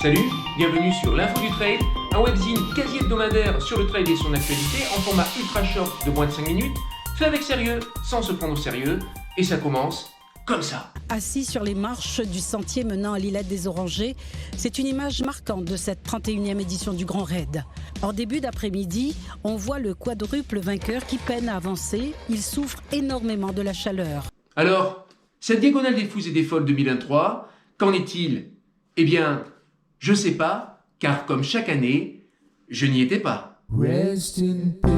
Salut, bienvenue sur l'Info du Trail, un webzine quasi hebdomadaire sur le trail et son actualité en format ultra short de moins de 5 minutes, fait avec sérieux, sans se prendre au sérieux, et ça commence comme ça. Assis sur les marches du sentier menant à l'Îlette des Orangers, c'est une image marquante de cette 31e édition du Grand Raid. En début d'après-midi, on voit le quadruple vainqueur qui peine à avancer. Il souffre énormément de la chaleur. Alors, cette diagonale des fous et des folles 2023, qu'en est-il? Eh bien, je sais pas, car comme chaque année, je n'y étais pas. Rest in peace.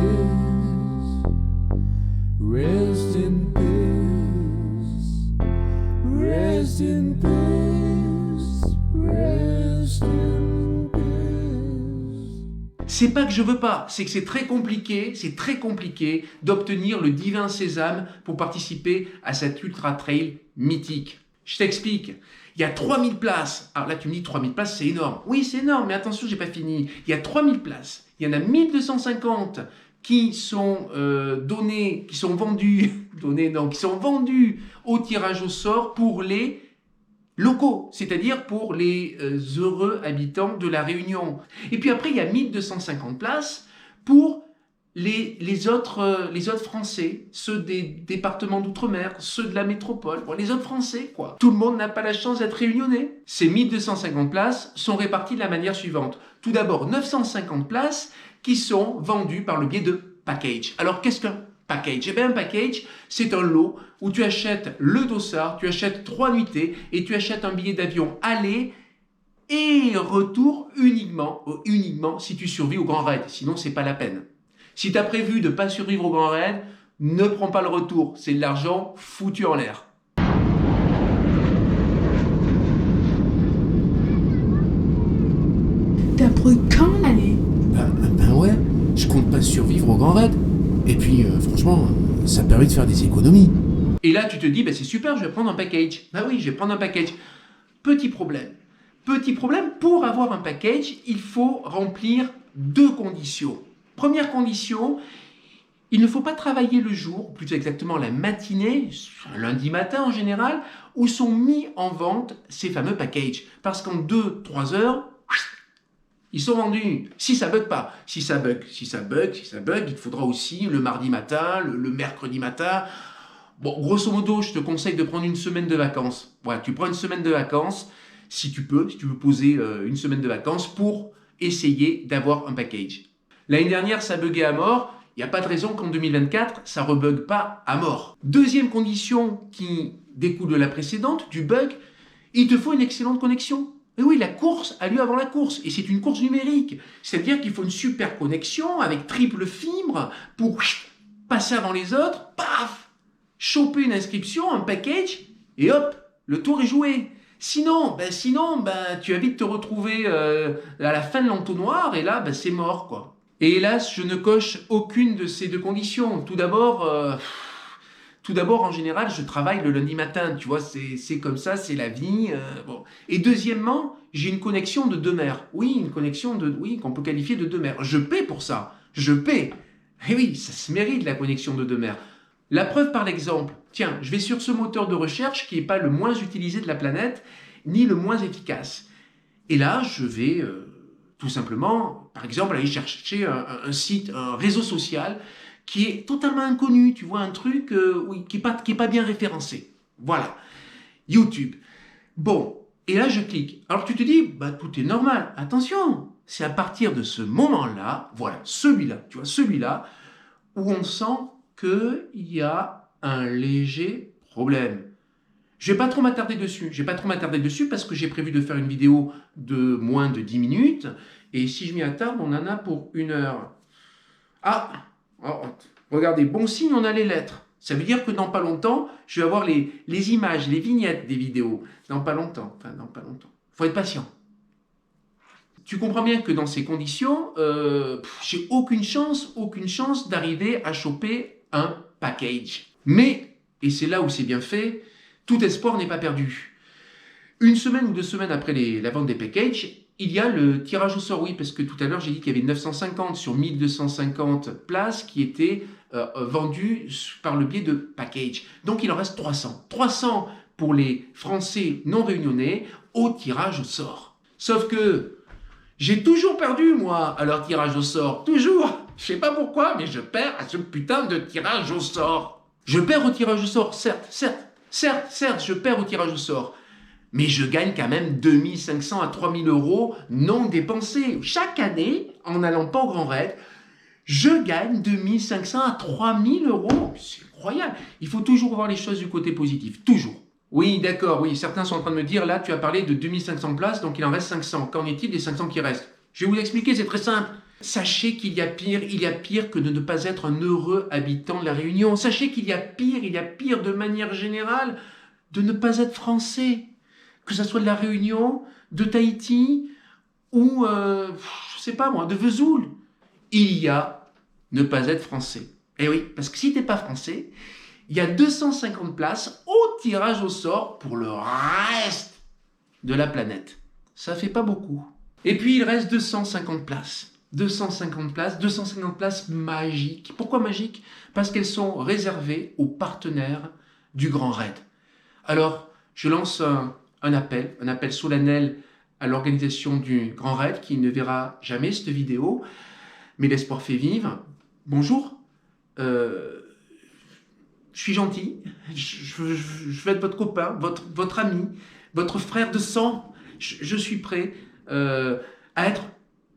Rest in peace. Rest in peace. Rest in peace. C'est pas que je veux pas, c'est que c'est très compliqué d'obtenir le divin sésame pour participer à cet ultra trail mythique. Je t'explique. Il y a 3000 places. Alors là, tu me dis 3000 places, c'est énorme. Oui, c'est énorme, mais attention, j'ai pas fini. Il y a 3000 places. Il y en a 1250 qui sont données, qui sont vendues, qui sont vendues au tirage au sort pour les locaux, c'est-à-dire pour les heureux habitants de la Réunion. Et puis après, il y a 1250 places pour les autres Français, ceux des départements d'outre-mer, ceux de la métropole, bon, les autres Français, quoi. Tout le monde n'a pas la chance d'être réunionnais. Ces 1250 places sont réparties de la manière suivante. Tout d'abord, 950 places qui sont vendues par le biais de package. Alors, qu'est-ce qu'un package? Eh bien, un package, c'est un lot où tu achètes le dossard, tu achètes 3 nuitées et tu achètes un billet d'avion aller et retour uniquement si tu survis au Grand Raid. Sinon, c'est pas la peine. Si tu as prévu de ne pas survivre au Grand Raid, ne prends pas le retour. C'est de l'argent foutu en l'air. T'as prévu quand aller? Ben ouais, je compte pas survivre au Grand Raid. Et puis, franchement, ça permet de faire des économies. Et là, tu te dis, c'est super, je vais prendre un package. Bah oui, je vais prendre un package. Petit problème, pour avoir un package, il faut remplir 2 conditions. Première condition, il ne faut pas travailler le jour, plutôt exactement la matinée, un lundi matin en général, où sont mis en vente ces fameux packages. Parce qu'en 2-3 heures, ils sont vendus. Si ça bug pas. Si ça bug, il te faudra aussi le mardi matin, le mercredi matin. Bon, grosso modo, je te conseille de prendre une semaine de vacances. Voilà, tu prends une semaine de vacances, si tu veux poser une semaine de vacances pour essayer d'avoir un package. L'année dernière, ça buguait à mort. Il n'y a pas de raison qu'en 2024, ça ne rebug pas à mort. Deuxième condition qui découle de la précédente, du bug, il te faut une excellente connexion. Et oui, la course a lieu avant la course. Et c'est une course numérique. C'est-à-dire qu'il faut une super connexion avec triple fibre pour passer avant les autres, paf, choper une inscription, un package, et hop, le tour est joué. Sinon, tu vas vite te retrouver à la fin de l'entonnoir, et là, c'est mort, quoi. Et hélas, je ne coche aucune de ces 2 conditions. Tout d'abord, en général, je travaille le lundi matin. Tu vois, c'est comme ça, c'est la vie. Bon. Et deuxièmement, j'ai une connexion de 2 mers. Oui, qu'on peut qualifier de 2 mers. Je paie pour ça. Je paie. Et oui, ça se mérite, la connexion de 2 mers. La preuve par l'exemple. Tiens, je vais sur ce moteur de recherche qui n'est pas le moins utilisé de la planète, ni le moins efficace. Et là, je vais tout simplement, par exemple, aller chercher un site, un réseau social qui est totalement inconnu, tu vois, un truc qui est pas bien référencé. Voilà, YouTube. Bon, et là je clique. Alors tu te dis, tout est normal. Attention, c'est à partir de ce moment-là, voilà, celui-là, où on sent qu'il y a un léger problème. Je ne vais pas trop m'attarder dessus parce que j'ai prévu de faire une vidéo de moins de 10 minutes. Et si je m'y attarde, on en a pour 1 heure. Regardez, bon signe, on a les lettres. Ça veut dire que dans pas longtemps, je vais avoir les images, les vignettes des vidéos. Dans pas longtemps. Faut être patient. Tu comprends bien que dans ces conditions, j'ai aucune chance d'arriver à choper un package. Mais, et c'est là où c'est bien fait, tout espoir n'est pas perdu. 1 semaine ou 2 semaines après la vente des packages, il y a le tirage au sort, oui, parce que tout à l'heure j'ai dit qu'il y avait 950 sur 1250 places qui étaient vendues par le biais de package. Donc il en reste 300. 300 pour les Français non réunionnais au tirage au sort. Sauf que j'ai toujours perdu, moi, à leur tirage au sort. Toujours. Je sais pas pourquoi, mais je perds à ce putain de tirage au sort. Je perds au tirage au sort, certes, je perds au tirage au sort. Mais je gagne quand même 2500 à 3000 euros non dépensés. Chaque année, en n'allant pas au Grand Raid, je gagne 2500 à 3000 euros. C'est incroyable. Il faut toujours voir les choses du côté positif. Toujours. Oui, d'accord, oui. Certains sont en train de me dire, là, tu as parlé de 2500 places, donc il en reste 500. Qu'en est-il des 500 qui restent? Je vais vous l'expliquer, c'est très simple. Sachez qu'il y a pire que de ne pas être un heureux habitant de la Réunion. Sachez qu'il y a pire de manière générale, de ne pas être français. Que ça soit de la Réunion, de Tahiti, ou, je sais pas moi, de Vesoul. Il y a ne pas être français. Eh oui, parce que si t'es pas français, il y a 250 places au tirage au sort pour le reste de la planète. Ça fait pas beaucoup. Et puis il reste 250 places. 250 places magiques. Pourquoi magiques? Parce qu'elles sont réservées aux partenaires du Grand Raid. Alors, je lance un appel solennel à l'organisation du Grand Raid qui ne verra jamais cette vidéo, mais l'espoir fait vivre. Bonjour, je suis gentil, je veux être votre copain, votre ami, votre frère de sang. Je suis prêt à être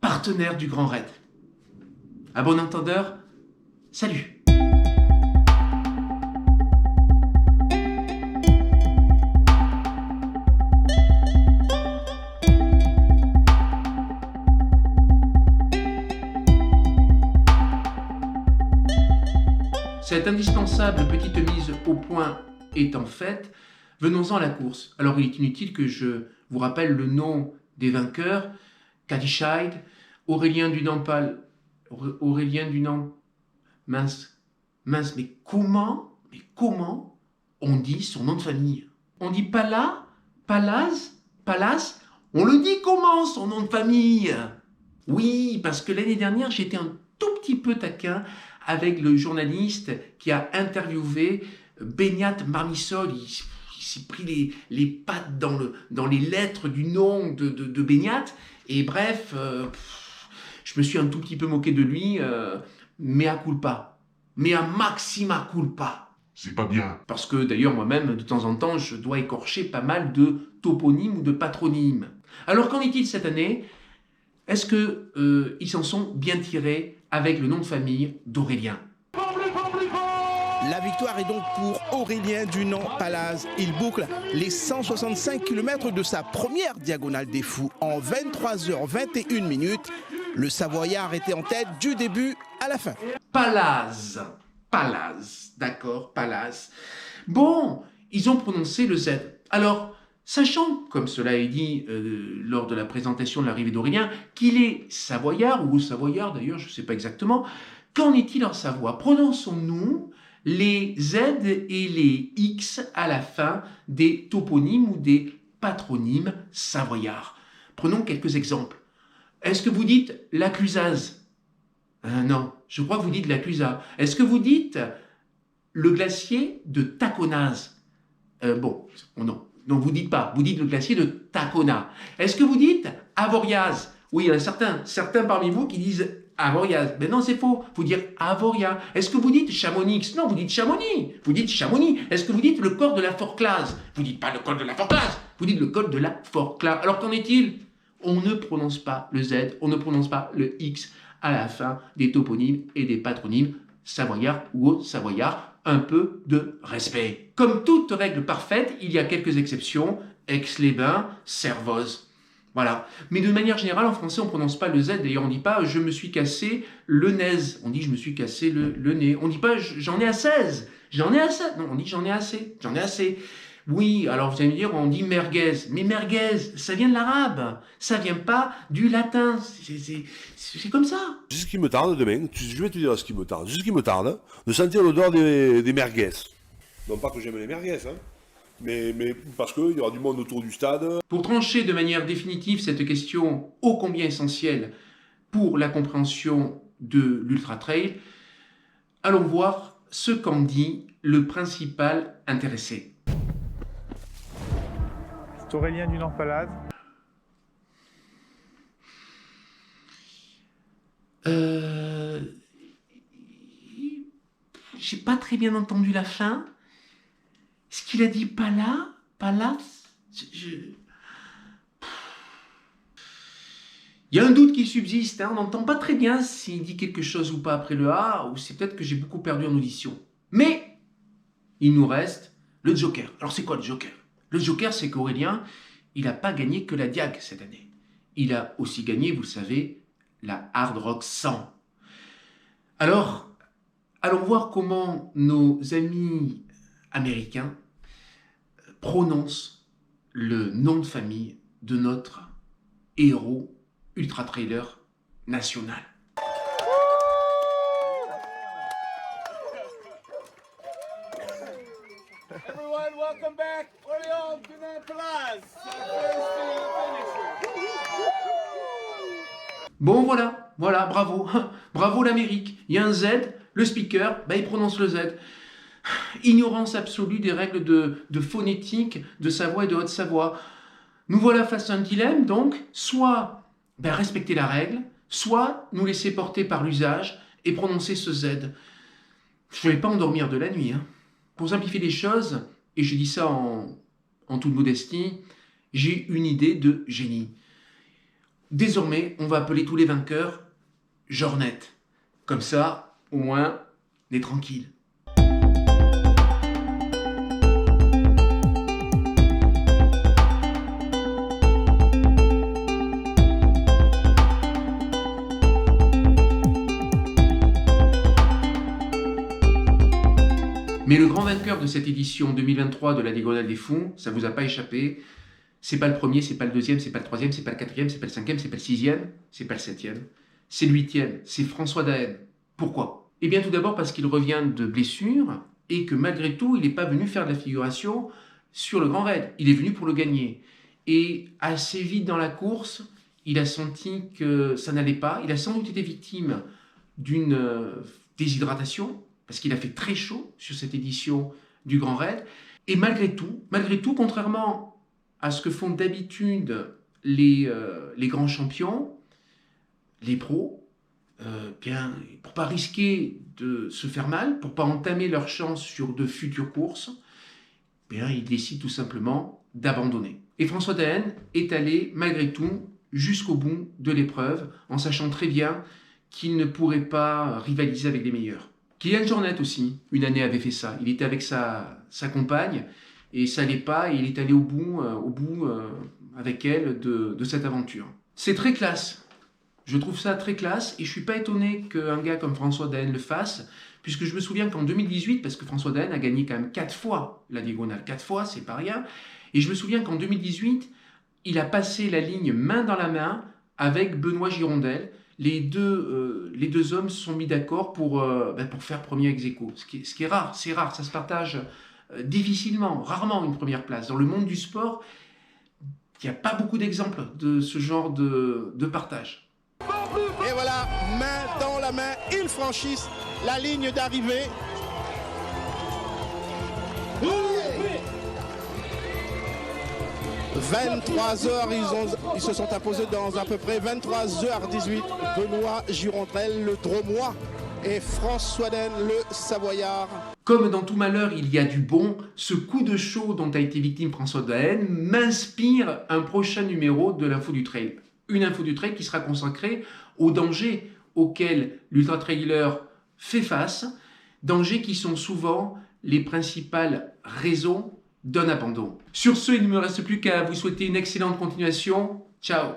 partenaire du Grand Raid. À bon entendeur, salut. Cette indispensable petite mise au point étant faite, venons-en à la course. Alors il est inutile que je vous rappelle le nom des vainqueurs. Cathy Scheid, Aurélien Dunant-Pal... Aurélien Dunant... Mince, mais comment on dit son nom de famille? On dit Palaz? On le dit comment son nom de famille? Oui, parce que l'année dernière, j'étais un tout petit peu taquin avec le journaliste qui a interviewé Beñat Marmisol. Il s'est pris les pattes dans les lettres du nom de Beñat. Et bref, je me suis un tout petit peu moqué de lui, mea culpa. Mea maxima culpa. C'est pas bien. Parce que d'ailleurs, moi-même, de temps en temps, je dois écorcher pas mal de toponymes ou de patronymes. Alors, qu'en est-il cette année? Est-ce qu'ils s'en sont bien tirés avec le nom de famille d'Aurélien? La victoire est donc pour Aurélien Dunant-Palaz. Il boucle les 165 km de sa première diagonale des fous en 23h21. Le Savoyard était en tête du début à la fin. Palaz, d'accord, Palaz. Bon, ils ont prononcé le Z. Alors, sachant, comme cela est dit lors de la présentation de l'arrivée d'Aurélien, qu'il est savoyard, ou savoyard d'ailleurs, je ne sais pas exactement, qu'en est-il en Savoie? Prononçons-nous les Z et les X à la fin des toponymes ou des patronymes savoyards. Prenons quelques exemples. Est-ce que vous dites la Clusaz? Non, je crois que vous dites la Clusa. Est-ce que vous dites le glacier de Taconaz? Non, vous dites pas. Vous dites le glacier de Tacona. Est-ce que vous dites Avoriaz? Oui, il y en a certains parmi vous qui disent Avoriaz. Mais non, c'est faux. Vous dites Avoria. Est-ce que vous dites Chamonix? Non, vous dites Chamonix. Vous dites Chamonix. Est-ce que vous dites le col de la Forclaz? Vous dites pas le col de la Forclaz. Vous dites le col de la Forclaz. Alors qu'en est-il? On ne prononce pas le Z, on ne prononce pas le X à la fin des toponymes et des patronymes savoyards ou aux savoyards. Un peu de respect. Comme toute règle parfaite, il y a quelques exceptions. Aix-les-Bains, Servoz. Voilà. Mais de manière générale, en français, on ne prononce pas le Z. D'ailleurs, on ne dit pas « je me suis cassé le nez ». On dit « je me suis cassé le nez ». On ne dit pas « j'en ai à 16 ». J'en ai à 7. Non, on dit « j'en ai assez ». J'en ai assez. Oui, alors vous allez me dire, on dit merguez. Mais merguez, ça vient de l'arabe. Ça vient pas du latin. C'est comme ça. C'est ce qui me tarde demain. Je vais te dire ce qui me tarde. C'est ce qui me tarde, de sentir l'odeur des merguez. Non pas que j'aime les merguez, hein. Mais parce qu'il y aura du monde autour du stade. Pour trancher de manière définitive cette question ô combien essentielle pour la compréhension de l'Ultra Trail, allons voir ce qu'en dit le principal intéressé. C'est Aurélien Dunant-Palaz. j'ai pas très bien entendu la fin. Est-ce qu'il a dit pas là? Il y a un doute qui subsiste, hein. On n'entend pas très bien s'il dit quelque chose ou pas après le A, ou c'est peut-être que j'ai beaucoup perdu en audition. Mais il nous reste le Joker. Alors c'est quoi le Joker? Le Joker, c'est qu'Aurélien, il n'a pas gagné que la Diag cette année. Il a aussi gagné, vous le savez, la Hard Rock 100. Alors, allons voir comment nos amis américains prononcent le nom de famille de notre héros ultra-trailer national. Everyone, welcome back. Oriol Dunan-Palaz. Bon, voilà, bravo. Bravo l'Amérique. Il y a un Z, le speaker, il prononce le Z. Ignorance absolue des règles de phonétique de Savoie et de Haute-Savoie. Nous voilà face à un dilemme, donc, soit respecter la règle, soit nous laisser porter par l'usage et prononcer ce Z. Je ne vais pas endormir de la nuit. Hein. Pour simplifier les choses, et je dis ça en toute modestie, j'ai une idée de génie. Désormais, on va appeler tous les vainqueurs Jornet. Comme ça, au moins, on est tranquille. Mais le grand vainqueur de cette édition 2023 de la Diagonale des Fous, ça vous a pas échappé, c'est pas le premier, c'est pas le deuxième, c'est pas le troisième, c'est pas le quatrième, c'est pas le cinquième, c'est pas le sixième, c'est pas le septième, c'est le huitième, c'est François Daen. Pourquoi? Eh bien tout d'abord parce qu'il revient de blessure et que malgré tout, il n'est pas venu faire de la figuration sur le Grand Raid. Il est venu pour le gagner. Et assez vite dans la course, il a senti que ça n'allait pas. Il a sans doute été victime d'une déshydratation, parce qu'il a fait très chaud sur cette édition du Grand Raid. Et malgré tout, contrairement à ce que font d'habitude les grands champions, les pros, pour pas risquer de se faire mal, pour pas entamer leur chance sur de futures courses, ils décident tout simplement d'abandonner. Et François Daen est allé, malgré tout, jusqu'au bout de l'épreuve, en sachant très bien qu'il ne pourrait pas rivaliser avec les meilleurs. Kylian Jornet aussi, une année avait fait ça. Il était avec sa compagne et ça n'allait pas et il est allé au bout avec elle de cette aventure. C'est très classe. Je trouve ça très classe et je ne suis pas étonné qu'un gars comme François Daen le fasse, puisque je me souviens qu'en 2018, parce que François Daen a gagné quand même 4 fois la Diagonale, 4 fois, c'est pas rien, et je me souviens qu'en 2018, il a passé la ligne main dans la main avec Benoît Girondel. Les deux hommes se sont mis d'accord pour faire premier ex-aequo, ce qui est rare, c'est rare, ça se partage difficilement, rarement une première place. Dans le monde du sport, il n'y a pas beaucoup d'exemples de ce genre de partage. Et voilà, main dans la main, ils franchissent la ligne d'arrivée. 23h, ils se sont imposés dans à peu près 23h18. Benoît Girondel, le Dromois, et François Daen, le Savoyard. Comme dans tout malheur, il y a du bon, ce coup de chaud dont a été victime François Daen m'inspire un prochain numéro de l'Info du Trail. Une Info du Trail qui sera consacrée aux dangers auxquels l'ultra-trailer fait face, dangers qui sont souvent les principales raisons d'un abandon. Sur ce, il ne me reste plus qu'à vous souhaiter une excellente continuation. Ciao!